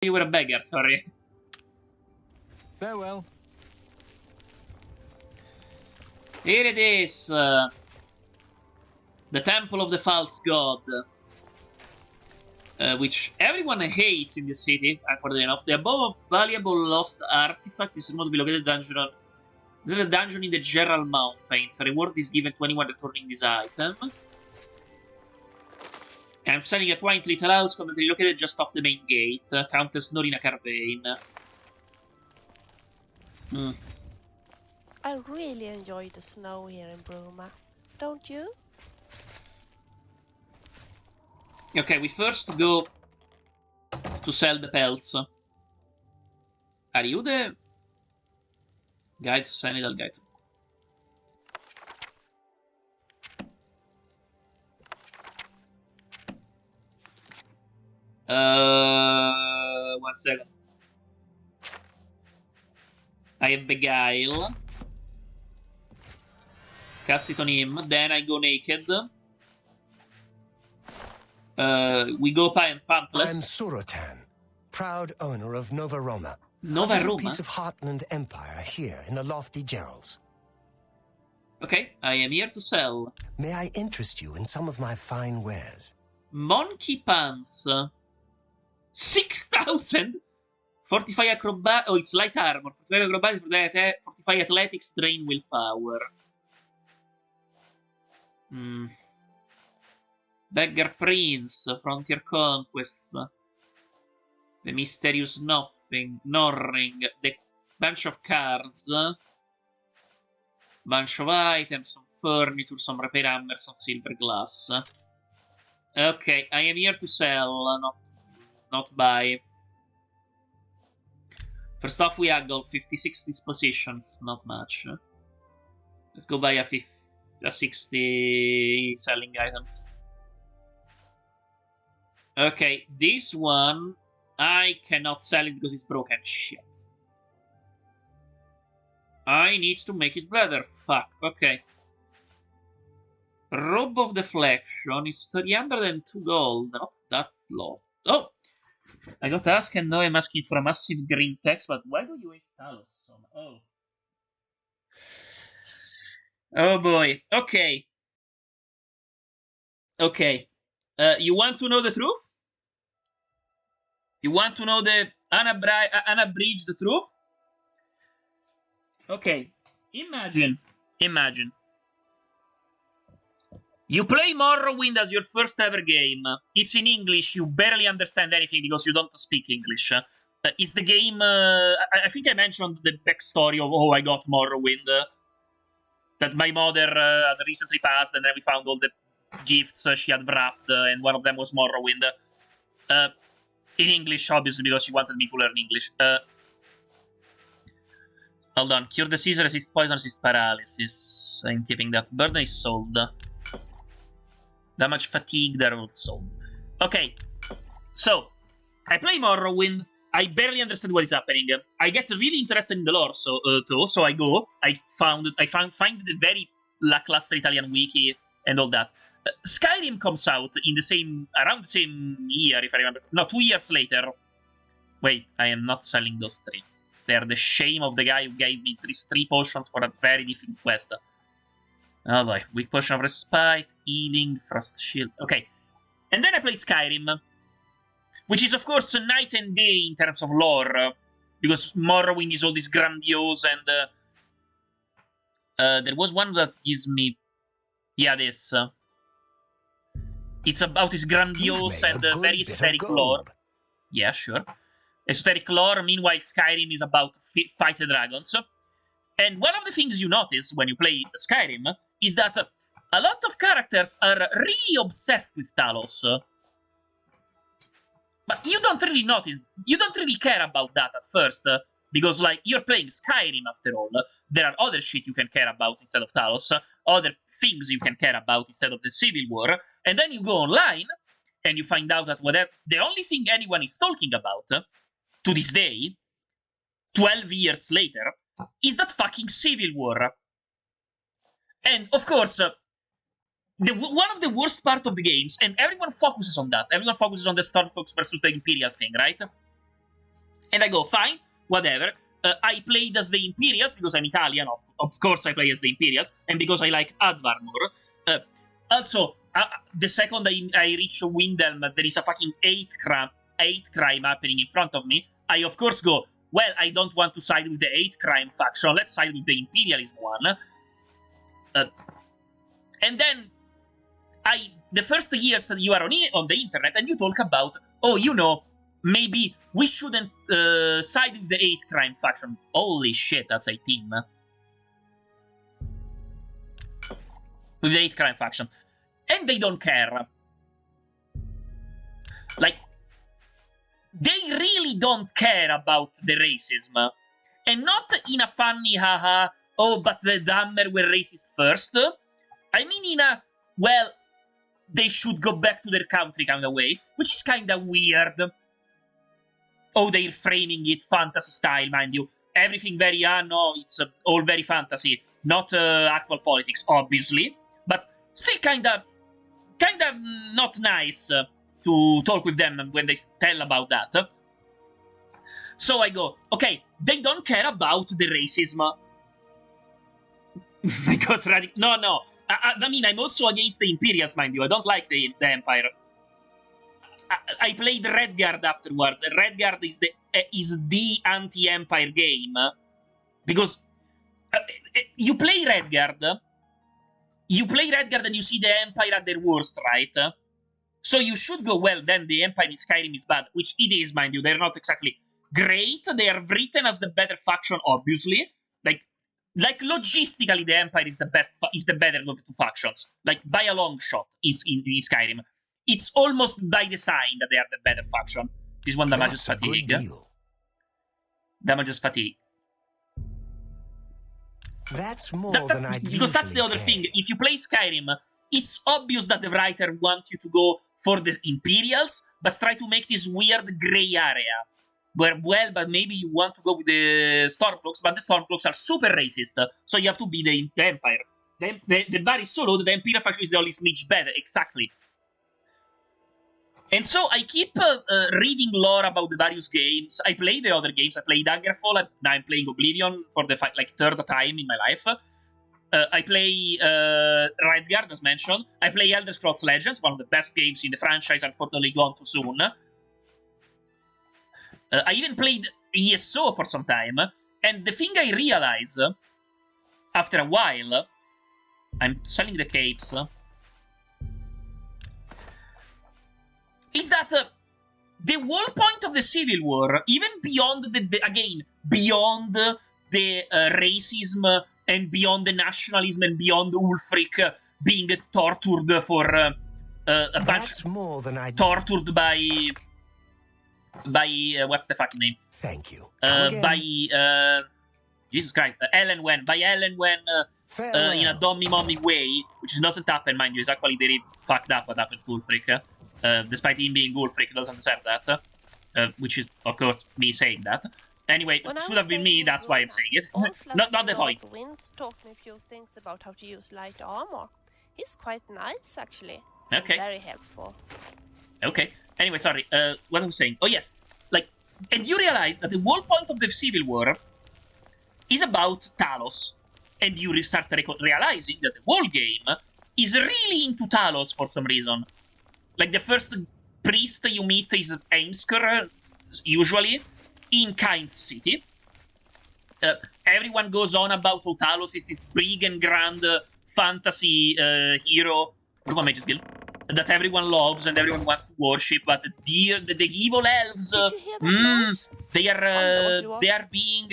You were a beggar, sorry. Farewell. Here it is. The Temple of the False God. Which everyone hates in this city, unfortunately enough. The above valuable lost artifact is rumored to be located in the dungeon. This is a dungeon in the Gerald Mountains. A reward is given to anyone returning this item. I'm selling a quaint little house completely located just off the main gate. Countess Norina Carvain. I really enjoy the snow here in Bruma. Don't you? Okay, we first go to sell the pelts. Are you the guide to Senegal guide? One second. I have Beguile. Cast it on him. Then I go naked. We go pantless. I'm Surotan, proud owner of Nova Roma. Nova a little Roma? piece of Heartland Empire here in the lofty Gerals. Okay, I am here to sell. May I interest you in some of my fine wares? Monkey pants. 6,000? 45 acrobat. Oh, it's light armor. 45 acrobatics, 45 athletics, drain willpower. Beggar Prince, Frontier Conquest. The Mysterious Nothing, Norring, the Bunch of Cards. Bunch of items, some furniture, some repair hammer, some silver glass. Okay, I am here to sell, not buy. First off, we haggle 56 dispositions, not much. Let's go buy a 60 selling items. Okay, this one, I cannot sell it because it's broken. Shit. I need to make it better. Fuck, okay. Robe of Deflection is 302 gold, not that lot. Oh! I got asked and now I'm asking for a massive green text, but why do you hate Talos so much? Oh. Oh boy. Okay. Okay. You want to know the truth? You want to know the unabridged truth? Okay. Imagine. You play Morrowind as your first ever game. It's in English, you barely understand anything because you don't speak English. It's the game... I think I mentioned the backstory of I got Morrowind. That my mother had recently passed, and then we found all the gifts she had wrapped, and one of them was Morrowind. In English, obviously, because she wanted me to learn English. Hold on. Cure disease, resist poison, resist paralysis. I'm keeping that. Burden is sold. Damage fatigue, they're all sold. Okay. So, I play Morrowind. I barely understand what is happening. I get really interested in the lore, too. So I go. I find the very lackluster Italian wiki and all that. Skyrim comes out in around the same year, if I remember. No, 2 years later. Wait, I am not selling those 3. They're the shame of the guy who gave me 3 potions for a very different quest. Oh boy, weak potion of respite, healing, frost shield. Okay, and then I played Skyrim, which is of course a night and day in terms of lore, because Morrowind is all this grandiose, and there was one that gives me, yeah, this. It's about this grandiose and very esoteric lore. Yeah, sure. Esoteric lore. Meanwhile, Skyrim is about to fight the dragons. And one of the things you notice when you play Skyrim is that a lot of characters are really obsessed with Talos. But you don't really notice, you don't really care about that at first, because, like, you're playing Skyrim after all. There are other shit you can care about instead of Talos, other things you can care about instead of the Civil War, and then you go online, and you find out that the only thing anyone is talking about, to this day, 12 years later, is that fucking Civil War. And, of course, one of the worst part of the games, and everyone focuses on that. Everyone focuses on the Stormcloaks versus the Imperial thing, right? And I go, fine, whatever. I played as the Imperials because I'm Italian. Of course, I play as the Imperials, and because I like Advarmor. Also, the second I reach Windhelm, there is a fucking 8 crime happening in front of me. I of course go, well, I don't want to side with the 8 crime faction. Let's side with the Imperialism one. And then the first years that you are on the internet and you talk about, oh, you know, maybe we shouldn't side with the 8 crime faction. Holy shit, that's 18. With the 8 crime faction. And they don't care. Like, they really don't care about the racism. And not in a funny, haha, oh, but the Dammer were racist first. I mean in a, well, they should go back to their country kind of way, which is kind of weird. Oh, they're framing it fantasy style, mind you. Everything very, no, it's all very fantasy. Not actual politics, obviously. But still kind of not nice to talk with them when they tell about that. So I go, okay, they don't care about the racism. Because no. I mean, I'm also against the Imperials, mind you. I don't like the Empire. I played REDGUARD afterwards. REDGUARD is the anti-Empire game because you play REDGUARD and you see the Empire at their worst, right? So you should go, well, then the Empire in Skyrim is bad, which it is, mind you. They're not exactly great. They are written as the better faction, obviously. Like logistically, the Empire is the better of the two factions. Like by a long shot, in Skyrim. It's almost by design that they are the better faction. This one damages fatigue. Damages fatigue. That's more than I because that's the other thing. If you play Skyrim, it's obvious that the writer wants you to go for the Imperials, but try to make this weird grey area. Where, well, but maybe you want to go with the Stormcloaks, but the Stormcloaks are super racist, so you have to be the Empire. The bar is so low that the Imperial faction is the only smidge better, exactly. And so I keep reading lore about the various games. I play the other games. I play Daggerfall. Now I'm playing Oblivion for the third time in my life. I play REDGUARD, as mentioned. I play Elder Scrolls Legends, one of the best games in the franchise, unfortunately gone too soon. I even played ESO for some time. And the thing I realize, after a while, I'm selling the capes, is that the whole point of the Civil War, even beyond beyond the racism and beyond the nationalism and beyond Ulfric being tortured for a bunch, more than I tortured by what's the fucking name? Thank you. By Jesus Christ, Ellen Wen. By Ellen Wen in a dummy mommy way, which doesn't happen, mind you. It's actually very fucked up what happens to Ulfric. Despite him being Ulfric, doesn't deserve that. Which is, of course, me saying that. Anyway, it should have been me, that's why I'm saying it. not the point. Wind's taught me a few things about how to use light armor. He's quite nice, actually. Okay. Very helpful. Okay. Anyway, sorry. What I was saying. Oh, yes. And you realize that the whole point of the Civil War is about Talos. And you start realizing that the whole game is really into Talos for some reason. Like, the first priest you meet is Aimsker, usually, in Kain's City. Everyone goes on about how Talos is this big and grand fantasy hero, Bruma Mage's Guild, that everyone loves and everyone wants to worship, but the evil elves, they are being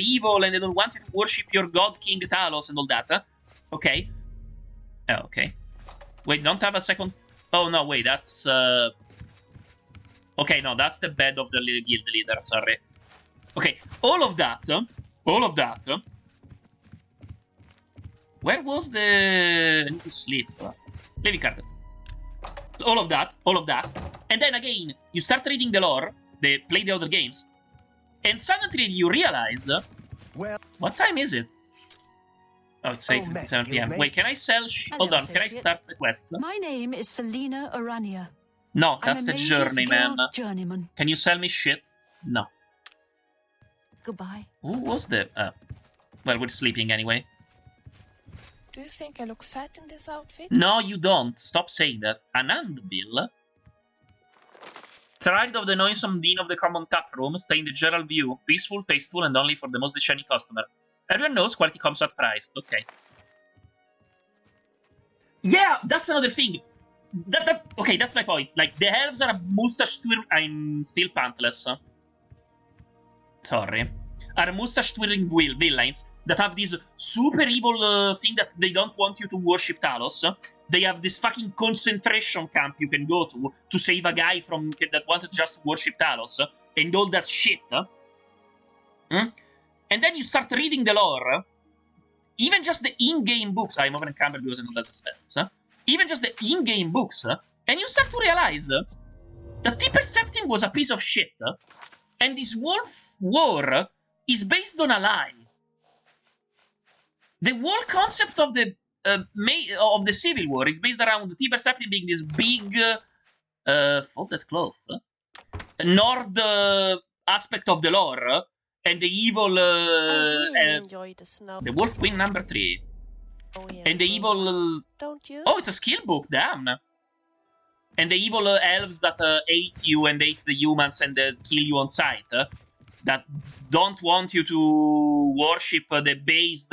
evil and they don't want you to worship your god King Talos and all that. Okay. Oh, okay. Wait, don't have a second... Oh, no, wait, that's... Okay, no, that's the bed of the guild leader, sorry. Okay, all of that... Where was the... I need to sleep. Living cartels. All of that. And then again, you start reading the lore, play the other games, and suddenly you realize... Well, what time is it? Oh, it's 8:57 p.m. Wait, can I sell... Hold on, can I start the quest? My name is Selena Arania. No, that's the journeyman. Journeyman. Can you sell me shit? No. Goodbye. Who was the... well, we're sleeping anyway. Do you think I look fat in this outfit? No, you don't. Stop saying that. Anand Bill. Tired of the noisome din of the common tap room, stay in the general view. Peaceful, tasteful, and only for the most discerning customer. Everyone knows quality comes at price. Okay. Yeah, that's another thing. Okay, that's my point. Like, the elves are a mustache twirl... I'm still pantless. Sorry. Are mustache-twirling villains that have this super evil thing that they don't want you to worship Talos. They have this fucking concentration camp you can go to save a guy from that wanted just to worship Talos, and all that shit. And then you start reading the lore. Even just the in-game books. I'm over encumbered because I know that the spells. Even just the in-game books. And you start to realize that Tiber Septim was a piece of shit. And this wolf war is based on a lie. The whole concept of the Civil War is based around Tiber Septim being this big folded cloth Nord aspect of the lore, and the evil I really enjoy the snow. the Wolf Queen number 3. Oh, yeah, And the evil... Don't you? Oh, it's a skill book, damn. And the evil elves that hate you and hate the humans and kill you on sight. That don't want you to worship the based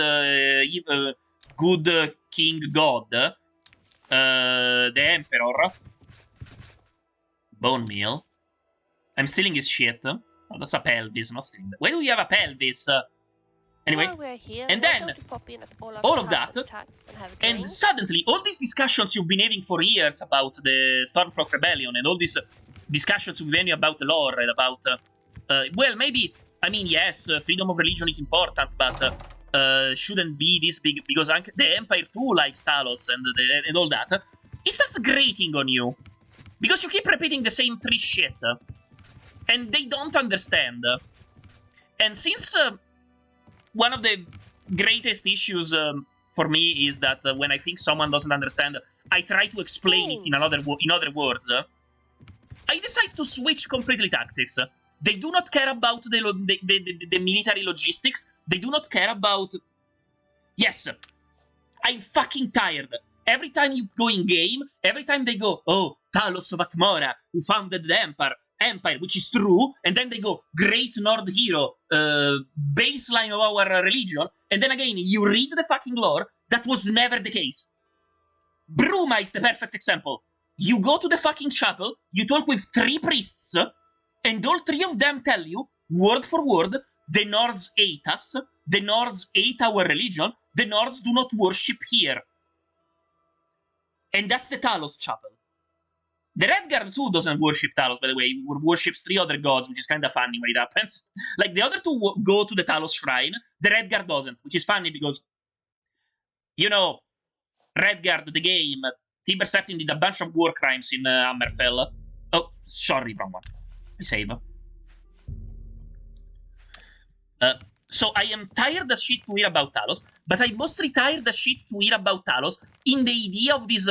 good king god. The Emperor. Bone meal. I'm stealing his shit. Oh, that's a pelvis, not stealing that. Why do we have a pelvis? Anyway, While we're here, and why then don't you pop in at all of that, and have a and drink? suddenly, all these discussions you've been having for years about the Stormcloak Rebellion, and all these discussions you've been having about the lore, and about, well, maybe, I mean, yes, freedom of religion is important, but shouldn't be this big, because the Empire too likes Talos and all that. It starts grating on you, because you keep repeating the same 3 shit, and they don't understand. And since... one of the greatest issues for me is that when I think someone doesn't understand, I try to explain it in other words. I decide to switch completely tactics. They do not care about the military logistics. They do not care about... Yes, I'm fucking tired. Every time you go in game, every time they go, oh, Talos of Atmora, who founded the Empire, which is true, and then they go, great Nord hero, baseline of our religion, and then again, you read the fucking lore, that was never the case. Bruma is the perfect example. You go to the fucking chapel, you talk with 3 priests, and all 3 of them tell you, word for word, the Nords hate us, the Nords hate our religion, the Nords do not worship here. And that's the Talos chapel. The REDGUARD too doesn't worship Talos, by the way. He worships 3 other gods, which is kind of funny when it happens. Like, the other 2 go to the Talos shrine, the REDGUARD doesn't, which is funny because, you know, REDGUARD, the game, Tiber Septim did a bunch of war crimes in Hammerfell. Oh, sorry, wrong one. I save. So I am tired as shit to hear about Talos, but I'm mostly tired as shit to hear about Talos in the idea of this...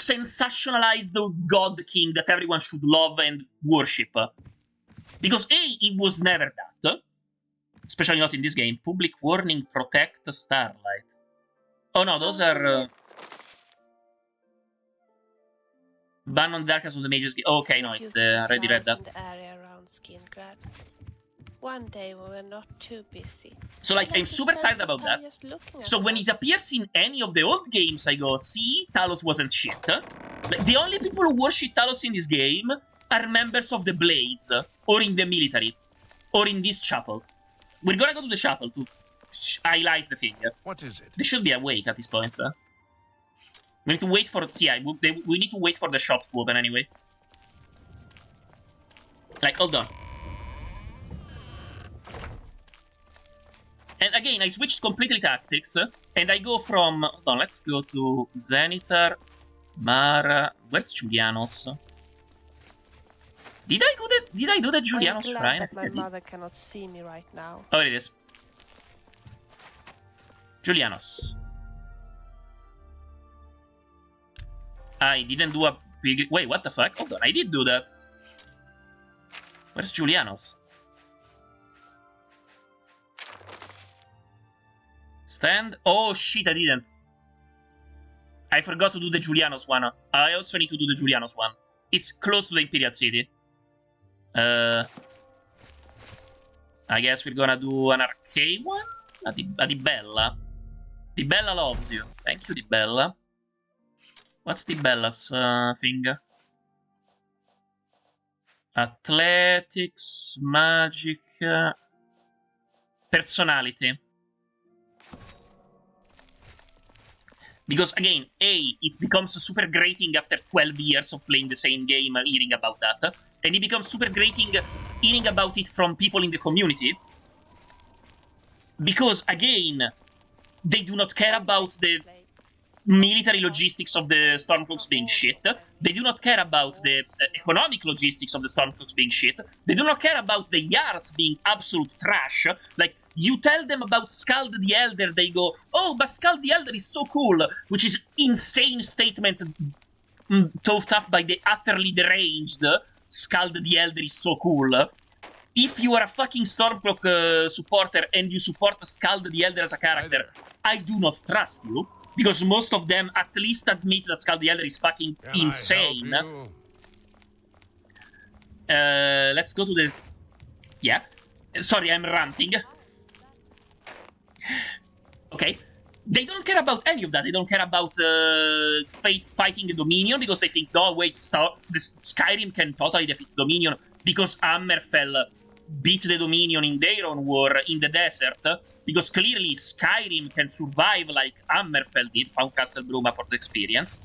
sensationalized god king that everyone should love and worship. Because A, it was never that. Especially not in this game. Public warning, protect Starlight. Oh no, those are... ban on darkness of the mages... okay, no, it's the... I already read that. The area around Skingrad. One day we were not too busy. So, like, I'm super tired about that. So when it appears in any of the old games, I go, see, Talos wasn't shit. Like, the only people who worship Talos in this game are members of the Blades, or in the military, or in this chapel. We're gonna go to the chapel to highlight the thing. What is it? They should be awake at this point. We need to wait for... yeah, we need to wait for the shops to open anyway. Like, hold on. And again, I switched completely tactics, and I go from... hold on, let's go to Zenitar, Mara... where's Julianos? Did I do the Julianos I'm glad shrine? that my mother cannot see me right now. Oh, it is. Julianos. I didn't do a... wait, what the fuck? Hold on, I did do that. Where's Julianos? Stand. Oh shit, I didn't. I forgot to do the Julianos one. I also need to do the Julianos one. It's close to the Imperial City. I guess we're gonna do an arcade one? A Di Bella. Di Bella loves you. Thank you, Di Bella. What's Di Bella's thing? Athletics, magic, personality. Because, again, it becomes super grating after 12 years of playing the same game and hearing about that. And it becomes super grating hearing about it from people in the community. Because, again, they do not care about the military logistics of the Stormcloaks being shit. They do not care about the economic logistics of the Stormcloaks being shit. They do not care about the yards being absolute trash. Like, you tell them about Skald the Elder, they go, oh, but Skald the Elder is so cool, which is insane statement thought up by the utterly deranged. Skald the Elder is so cool. If you are a fucking Stormcloak supporter and you support Skald the Elder as a character, I do not trust you. Because most of them at least admit that Skald the Elder is fucking insane. Let's go to the... Yeah. Sorry, I'm ranting. Okay. They don't care about any of that. They don't care about fighting the Dominion because they think, no, wait, Skyrim can totally defeat Dominion because Hammerfell beat the Dominion in their own war in the desert. Because clearly Skyrim can survive like Hammerfell did, found Castle Bruma for the experience.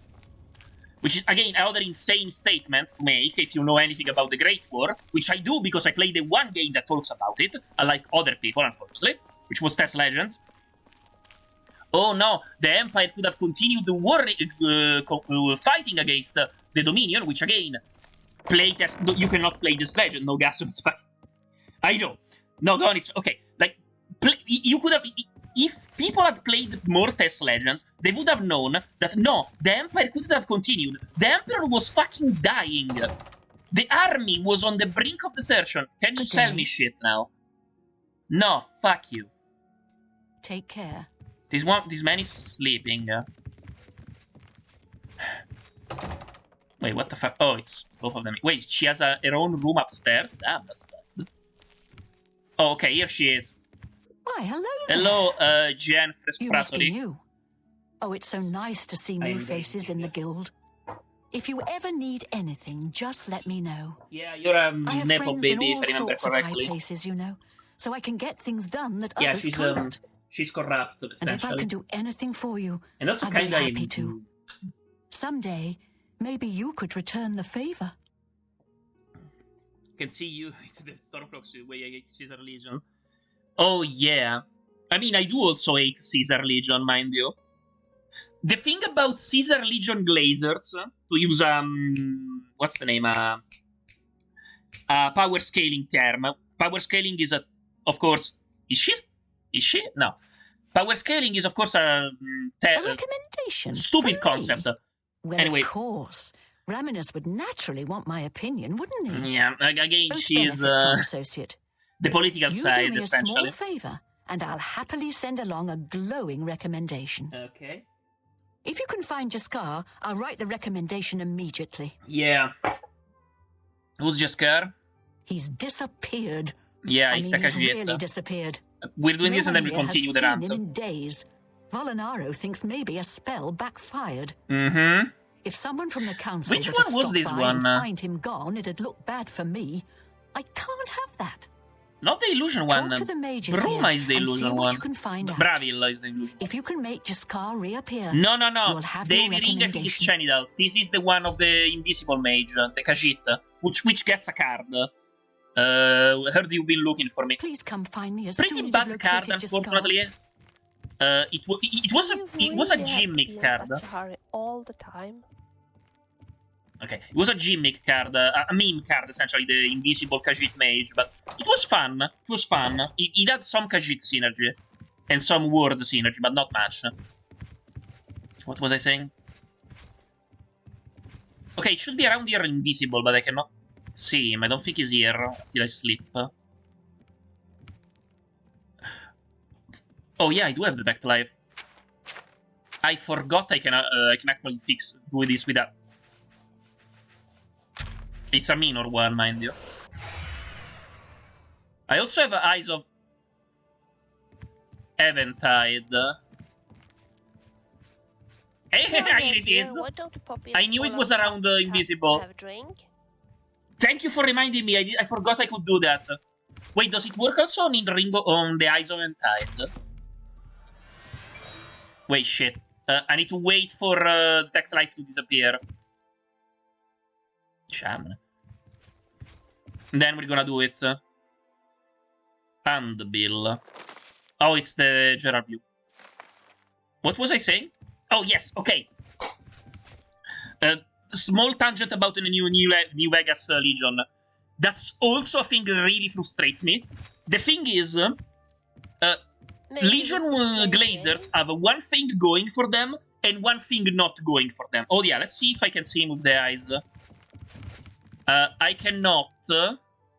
Which is, again, another insane statement to make if you know anything about the Great War. Which I do because I played the one game that talks about it, unlike other people, unfortunately. Which was Test Legends. Oh no, the Empire could have continued the war fighting against the Dominion, which again, playtest, you cannot play this legend, no gas, it's fine. I know. No, go on, it's okay. Like, you could have, if people had played more Test Legends, they would have known that no, the Empire couldn't have continued. The Emperor was fucking dying. The army was on the brink of desertion. Can you sell me shit now? No, fuck you. Take care. This man is sleeping. Wait, what the fuck? Oh, it's both of them. Wait, she has her own room upstairs? Damn, that's bad. Oh, okay, here she is. Why, hello there. Hello, Jen You must be Fresfratoli. new. Oh, it's so nice to see new faces in the guild. If you ever need anything, just let me know. Yeah, you're a I have Nepo friends baby, in all if I remember sorts of high correctly. places, you know, so I can get things done that Yeah, others can't. she's corrupt, And if essentially. I can do anything for you, And also I'd be kinda happy to. Someday, maybe you could return the favor. Can see you into the Stormcloaks way I hate Caesar Legion. Oh yeah. I mean, I do also hate Caesar Legion, mind you. The thing about Caesar Legion Glazers, to use what's the name? Power scaling term. Power scaling is of course, is she? No. Power scaling is of course A recommendation? stupid From me? concept. Well, Anyway. of course. Raminus would naturally want my opinion, wouldn't he? Yeah, again, Both she is benefit from associate. the political You do side, me a essentially. small favor, and I'll happily send along a glowing recommendation. Okay. If you can find Jaskar, I'll write the recommendation immediately. Yeah. Who's Jaskar? He's disappeared. Yeah, I he's mean, the he's Khajiit. really disappeared. We're doing No this and then one we here continue has the seen rant. him in days. Volinaro thinks maybe a spell backfired. Mm-hmm. If someone from the council Which were to one was stop this by one? and find him gone, it'd look bad for me. I can't have that. Not the illusion one. Talk to the mages Bruma here is the and see illusion what one. you can find out. Bravilla is the illusion. If you can make Jaskar reappear, No. you'll have your Davy Ring, I think is recommendation. Chanidal. This is the one of the invisible mage, the Khajiit, which gets a card. Heard you've been looking for me. Please come find me as Pretty soon as bad you've card, located Jaskar. unfortunately. It was a gimmick card. All the time. Okay, it was a gimmick card, a meme card, essentially, the invisible Khajiit mage, but it was fun. It was fun. It had some Khajiit synergy, and some word synergy, but not much. What was I saying? Okay, it should be around here invisible, but I cannot see him. I don't think he's here until I sleep. Oh yeah, I do have detect life. I forgot I can actually do this with that. It's a minor one, mind you. I also have Eyes of Eventide. Here it is. I knew it was around invisible. Have a drink? Thank you for reminding me. I forgot I could do that. Wait, does it work also on the Eyes of Eventide? Wait, shit. I need to wait for Detect Life to disappear. Sham. Then we're gonna do it. And Bill. Oh, it's the general view. What was I saying? Oh, yes, okay. Small tangent about the New Vegas Legion. That's also a thing that really frustrates me. The thing is, Legion Glazers have one thing going for them and one thing not going for them. Oh yeah, let's see if I can see him with the eyes. I cannot.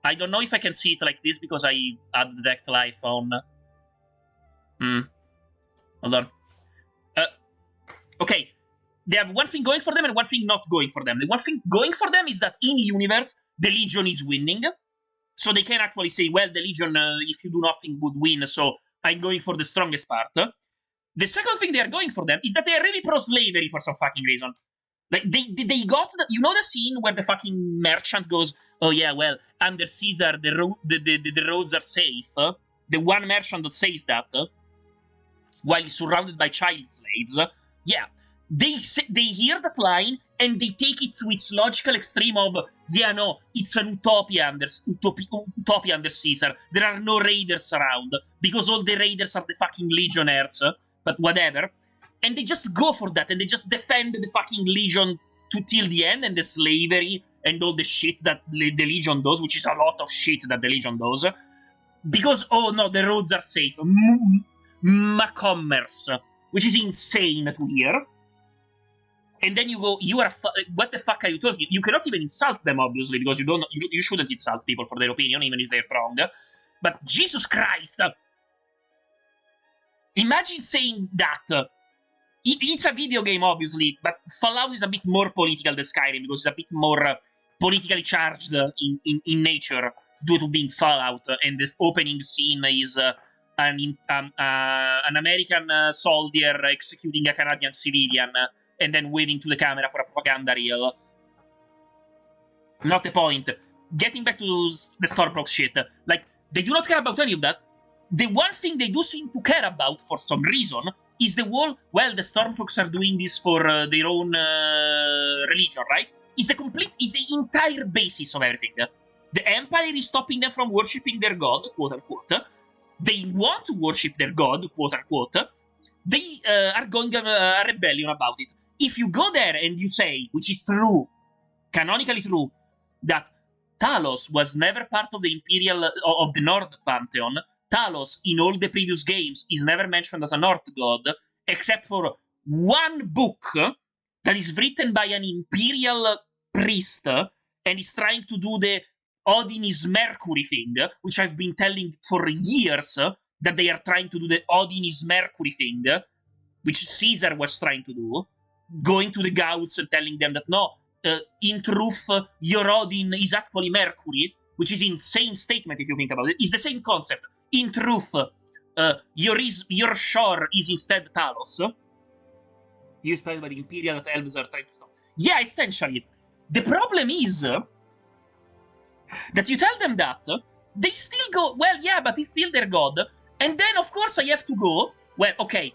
I don't know if I can see it like this because I had Detect Life on. Hold on. Okay. They have one thing going for them and one thing not going for them. The one thing going for them is that in-universe, the Legion is winning. So they can actually say, well, the Legion, if you do nothing, would win, so I'm going for the strongest part. The second thing they are going for them is that they are really pro-slavery for some fucking reason. Like, they got... you know the scene where the fucking merchant goes, oh yeah, well, under Caesar, the roads are safe? The one merchant that says that, while he's surrounded by child slaves. Yeah. They hear that line and they take it to its logical extreme of, yeah, no, it's an utopia under Caesar. There are no raiders around because all the raiders are the fucking legionnaires, but whatever. And they just go for that and they just defend the fucking Legion till the end and the slavery and all the shit that the Legion does, which is a lot of shit that the Legion does. Because, oh no, the roads are safe. Commerce, which is insane to hear. And then you go, what the fuck are you talking? You cannot even insult them, obviously, because you shouldn't insult people for their opinion, even if they're wrong. But Jesus Christ! Imagine saying that. It's a video game, obviously, but Fallout is a bit more political than Skyrim, because it's a bit more politically charged in nature, due to being Fallout, and the opening scene is an American soldier executing a Canadian civilian, and then waving to the camera for a propaganda reel. Not the point. Getting back to the Stormcloaks shit, like, they do not care about any of that. The one thing they do seem to care about, for some reason, is the whole, well, the Stormcloaks are doing this for their own religion, right? Is the entire basis of everything. The Empire is stopping them from worshipping their god, quote-unquote. They want to worship their god, quote-unquote. They are going a rebellion about it. If you go there and you say, which is true, canonically true, that Talos was never part of the Imperial, of the Nord Pantheon, Talos, in all the previous games, is never mentioned as a North god, except for one book that is written by an Imperial priest, and is trying to do the Odin is Mercury thing, which I've been telling for years, that they are trying to do the Odin is Mercury thing, which Caesar was trying to do, going to the Gauts and telling them that, no, in truth, your Odin is actually Mercury, which is an insane statement if you think about it. It's the same concept. In truth, your shore is instead Talos. Used by the Imperial that elves are trying to stop. Yeah, essentially. The problem is that you tell them that, they still go, well, yeah, but he's still their god. And then, of course, I have to go, well, okay,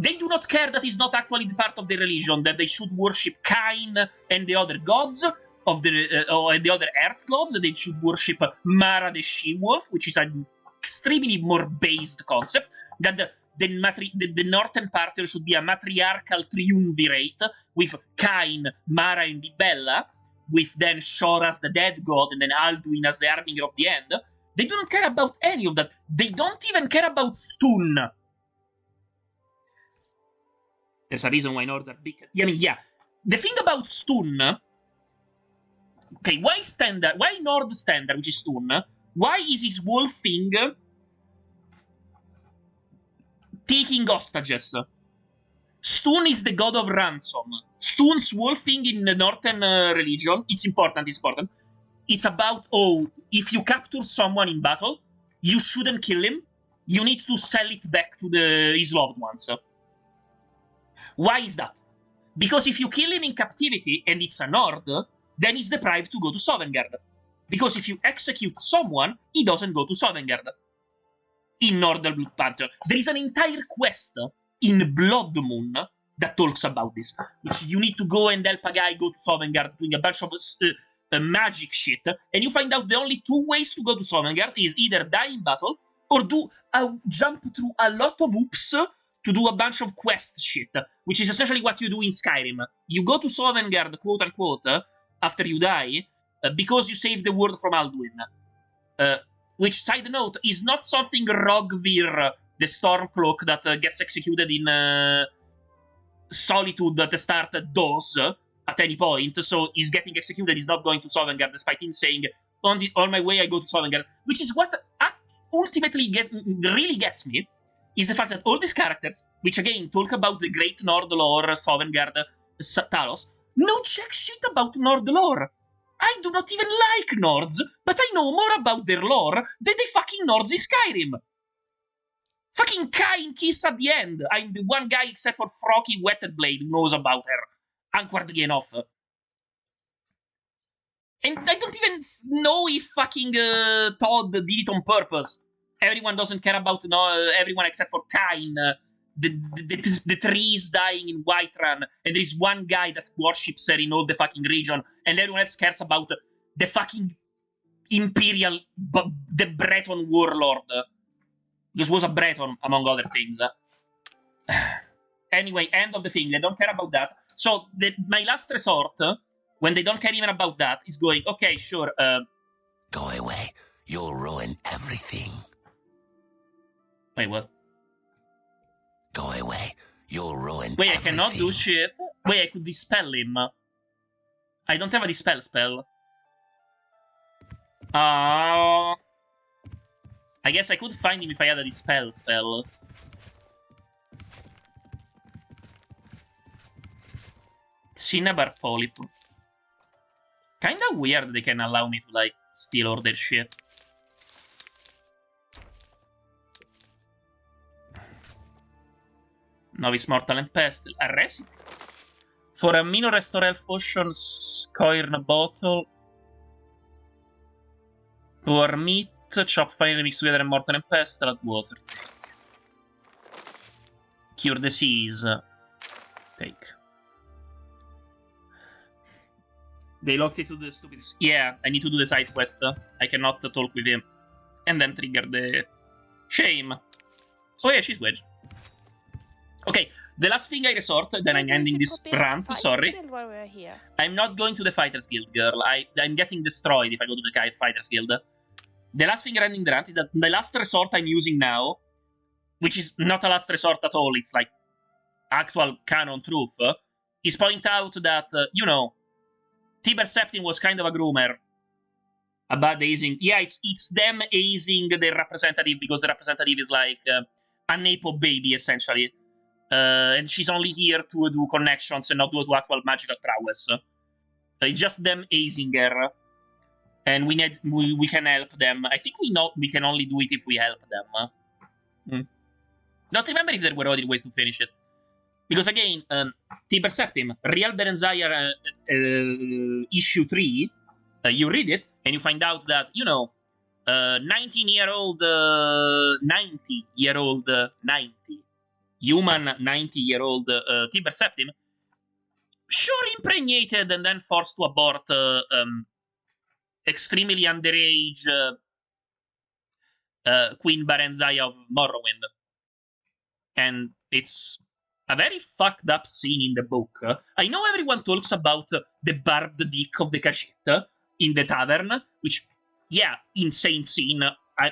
they do not care that he's not actually the part of the religion, that they should worship Cain and the other gods, and the other earth gods, that they should worship Mara the she-wolf, which is an extremely more based concept, that the northern part should be a matriarchal triumvirate, with Cain, Mara, and Bella, with then Shor as the dead god, and then Alduin as the Harbinger of the End. They don't care about any of that. They don't even care about Stun. There's a reason why Nords are big. I mean, yeah. The thing about Stun... Okay, why Standard? Why Nord Standard, which is Stun? Why is his whole thing taking hostages. Stone is the god of ransom. Stone's wolfing in the northern religion. It's important, It's about, if you capture someone in battle, you shouldn't kill him. You need to sell it back to his loved ones. Why is that? Because if you kill him in captivity and it's a Nord, then he's deprived to go to Sovngarde. Because if you execute someone, he doesn't go to Sovngarde. In Northern Blood Pantheon. There is an entire quest in Bloodmoon that talks about this. Which you need to go and help a guy go to Sovngarde doing a bunch of magic shit. And you find out the only two ways to go to Sovngarde is either die in battle or jump through a lot of hoops to do a bunch of quest shit. Which is essentially what you do in Skyrim. You go to Sovngarde, quote unquote, after you die, because you save the world from Alduin. Which, side note, is not something Rogvir, the Stormcloak that gets executed in Solitude at the start, does at any point. So he's getting executed, he's not going to Sovngarde, despite him saying, on my way I go to Sovngarde. Which is what ultimately really gets me, is the fact that all these characters, which again talk about the great Nord lore, Sovngarde, Talos, know jack shit about Nord lore. I do not even like Nords, but I know more about their lore than the fucking Nords in Skyrim. Fucking Kain kiss at the end. I'm the one guy except for Frocky Wetted Blade who knows about her. Anquard enough. And I don't even know if fucking Todd did it on purpose. Everyone doesn't care about everyone except for Kain. The trees dying in Whiterun, and there's one guy that worships her in all the fucking region, and everyone else cares about the fucking Imperial, the Breton warlord. Because was a Breton, among other things. Anyway, end of the thing, they don't care about that. So, my last resort, when they don't care even about that, is going, okay, sure, Go away, you'll ruin everything. Wait, what? Go away. You'll ruin Wait, everything. I cannot do shit? Wait, I could dispel him. I don't have a dispel spell. I guess I could find him if I had a dispel spell. Cinnabar Polyp. Kinda weird they can allow me to, like, steal all their shit. Novice Mortal and Pestle. A recipe. For a minor restore health potion, Scoirn bottle. Pour meat, chop finely mixed together and Mortal and Pestle, add water. Take. Cure disease. Take. They locked it to the stupid... Yeah, I need to do the side quest. I cannot talk with him. And then trigger the... Shame. Oh yeah, she's Wedge. Okay, the last thing I resort, then I'm ending this rant, sorry. I'm not going to the Fighters Guild, girl. I'm getting destroyed if I go to the Fighters Guild. The last thing ending the rant is that the last resort I'm using now, which is not a last resort at all, it's like actual canon truth, is point out that, you know, Tiber Septim was kind of a groomer. A bad hazing. Yeah, it's them hazing the representative because the representative is like a Napo baby, essentially. And she's only here to do connections and not do actual magical prowess. It's just them hazing her. And we can help them. I think we can only do it if we help them. Don't remember if there were other ways to finish it. Because again, Tiber Septim, Real Barenziah issue 3, you read it, and you find out that, you know, 19-year-old, 90-year-old, 90. Human 90-year-old Tiber Septim, sure impregnated and then forced to abort extremely underage Queen Barenziah of Morrowind. And it's a very fucked up scene in the book. I know everyone talks about the barbed dick of the Khajiit in the tavern, which, yeah, insane scene.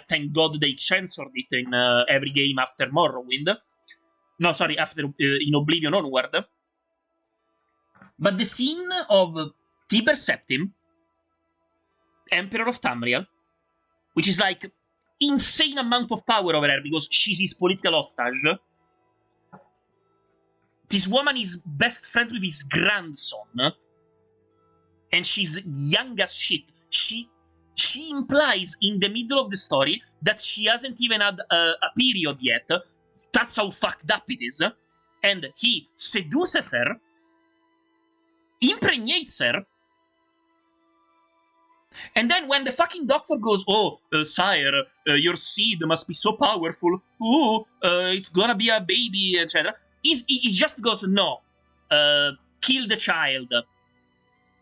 Thank God they censored it in every game after Morrowind. No, sorry, after in Oblivion onward. But the scene of Tiber Septim, Emperor of Tamriel, which is like insane amount of power over her because she's his political hostage, this woman is best friends with his grandson, and she's young as shit. She implies in the middle of the story that she hasn't even had a period yet. That's how fucked up it is. And he seduces her, impregnates her, and then when the fucking doctor goes, "Oh, sire, your seed must be so powerful. Oh, it's gonna be a baby, etc." He just goes, "No, kill the child,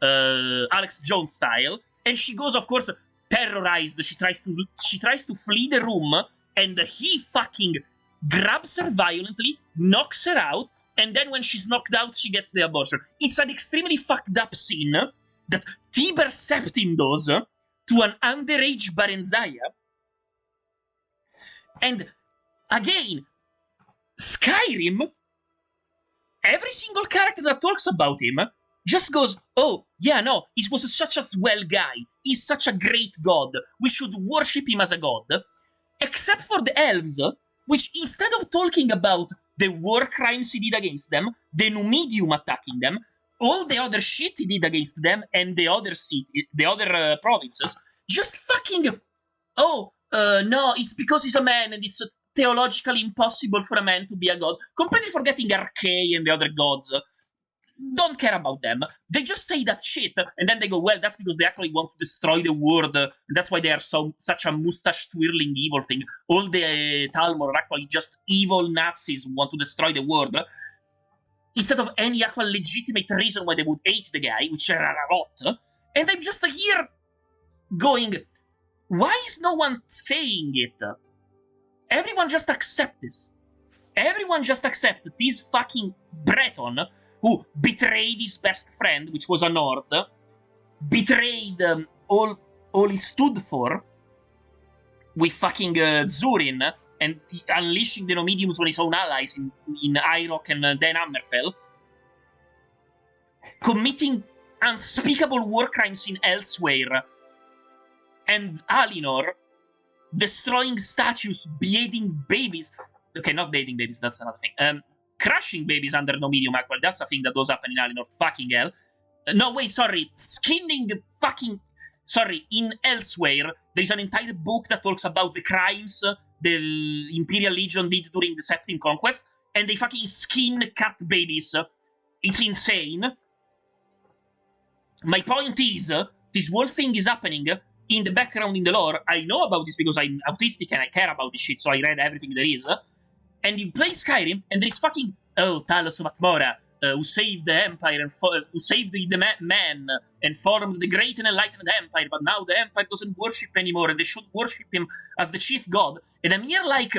Alex Jones style." And she goes, of course, terrorized. She tries to flee the room, and he fucking grabs her violently, knocks her out, and then when she's knocked out, she gets the abortion. It's an extremely fucked up scene that Tiber Septim does to an underage Barenziah. And again, Skyrim, every single character that talks about him just goes, "Oh, yeah, no, he was such a swell guy. He's such a great god. We should worship him as a god." Except for the elves, which instead of talking about the war crimes he did against them, the Numidium attacking them, all the other shit he did against them, and the other provinces, just fucking, no, it's because he's a man, and it's theologically impossible for a man to be a god. Completely forgetting Archaea and the other gods. Don't care about them. They just say that shit, and then they go, "Well, that's because they actually want to destroy the world, and that's why they are such a mustache-twirling evil thing. All the Thalmor are actually just evil Nazis who want to destroy the world." Instead of any actual legitimate reason why they would hate the guy, which are a lot. And I'm just here going, why is no one saying it? Everyone just accept this. Everyone just accept this fucking Breton who betrayed his best friend, which was a Nord, betrayed all he stood for with fucking Zurin, and unleashing the Nomidiums on his own allies in Iroc and then Hammerfell, committing unspeakable war crimes in Elsewhere, and Alinor, destroying statues, beheading babies. Okay, not beheading babies, that's another thing. Crushing babies under Nomidium, actually, that's a thing that does happen in Alinor, fucking hell. No, wait, sorry, skinning fucking... Sorry, in Elsewhere, there's an entire book that talks about the crimes the Imperial Legion did during the Septim Conquest, and they fucking skin cat babies. It's insane. My point is, this whole thing is happening in the background in the lore. I know about this because I'm autistic and I care about this shit, so I read everything there is. And you play Skyrim, and there's fucking, Talos Matmora, who saved the Empire, and who saved the man, and formed the great and enlightened Empire, but now the Empire doesn't worship anymore, and they should worship him as the chief god. And I'm here like,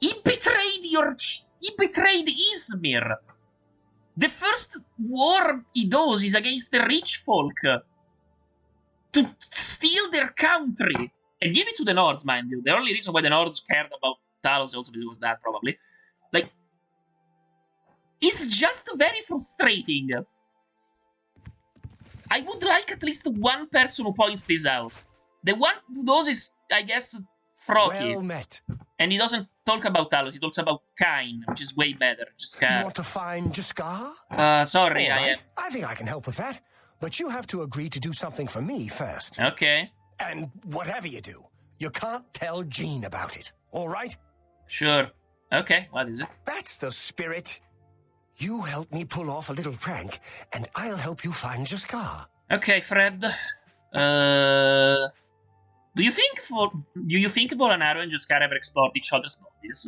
he betrayed Izmir. The first war he does is against the rich folk, to steal their country. And give it to the Nords, mind you. The only reason why the Nords cared about Talos also because that, probably. Like, it's just very frustrating. I would like at least one person who points this out. The one who does is, I guess, Froki. Well met. And he doesn't talk about Talos, he talks about Kain, which is way better. You want to find Jaskar? Sorry, right. I think I can help with that. But you have to agree to do something for me first. Okay. And whatever you do, you can't tell Jean about it, all right? Sure. Okay, what is it? That's the spirit. You help me pull off a little prank, and I'll help you find Jaskar. Okay, Fred. Do you think Volanaro and Jaskar ever explored each other's bodies?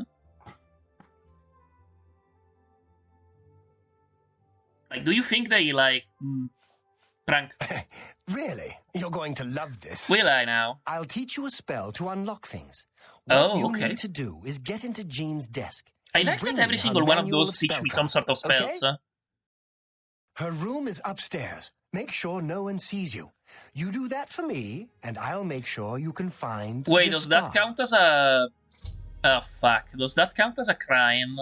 Like, do you think they, like, prank? Really? You're going to love this. Will I now? I'll teach you a spell to unlock things. What you okay. need to do is get into Jean's desk. I like that every single one of those teach me some sort of spells. Okay? Her room is upstairs. Make sure no one sees you. You do that for me, and I'll make sure you can find Wait, does that count as a... Oh, fuck. Does that count as a crime?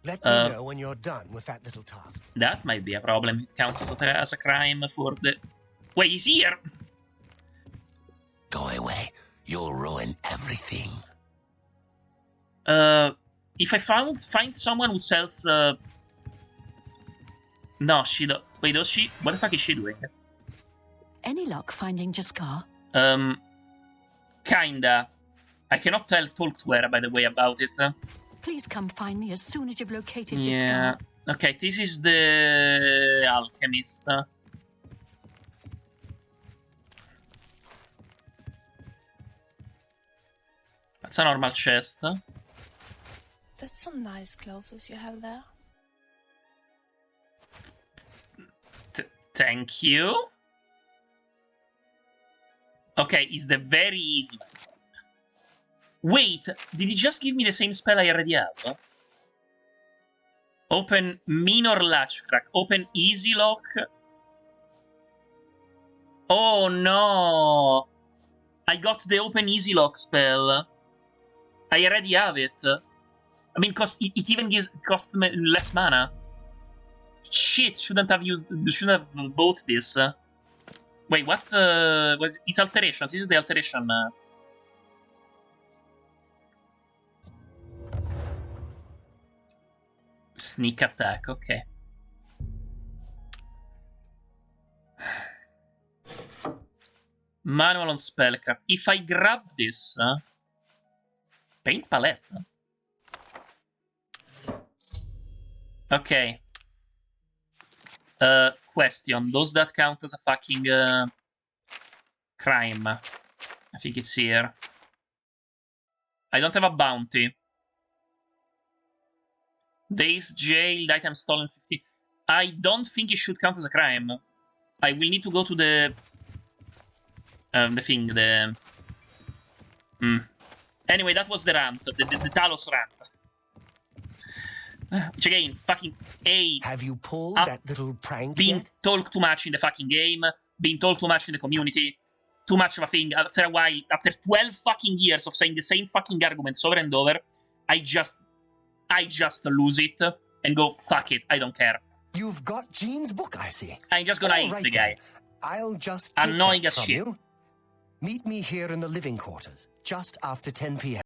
Let me know when you're done with that little task. That might be a problem. It counts as a crime for the... Wait, he's here! Go away. You'll ruin everything. if I find someone who sells... No, she don't... Wait, does she... What the fuck is she doing? Any luck finding Jaskar? Kinda. I cannot talk to her, by the way, about it. Please come find me as soon as you've located Yeah. Jaskar. Okay, this is the alchemist. That's a normal chest. That's some nice clothes you have there. Thank you. Okay, it's the very easy one. Wait, did he just give me the same spell I already have? Open minor latch crack. Open easy lock. Oh no! I got the open easy lock spell. I already have it. I mean, it even costs me less mana. Shit! Shouldn't have bought this. Wait, what? It's alteration. This is the alteration. Sneak attack. Okay. Manual on spellcraft. If I grab this, paint palette. Okay. Question. Does that count as a fucking crime? I think it's here. I don't have a bounty. Days jailed, item stolen 15. I don't think it should count as a crime. I will need to go to the thing, Anyway, that was the rant, the Talos rant. Which again, fucking A. Have you pulled that little prank Being yet? talked too much in the fucking game, being told too much in the community, too much of a thing. After a while, after 12 fucking years of saying the same fucking arguments over and over, I just lose it and go, fuck it, I don't care. You've got Jean's book, I see. I'm just gonna All eat right the guy. then. I'll just Annoying take that as from shit. you. Meet me here in the living quarters, just after 10 p.m.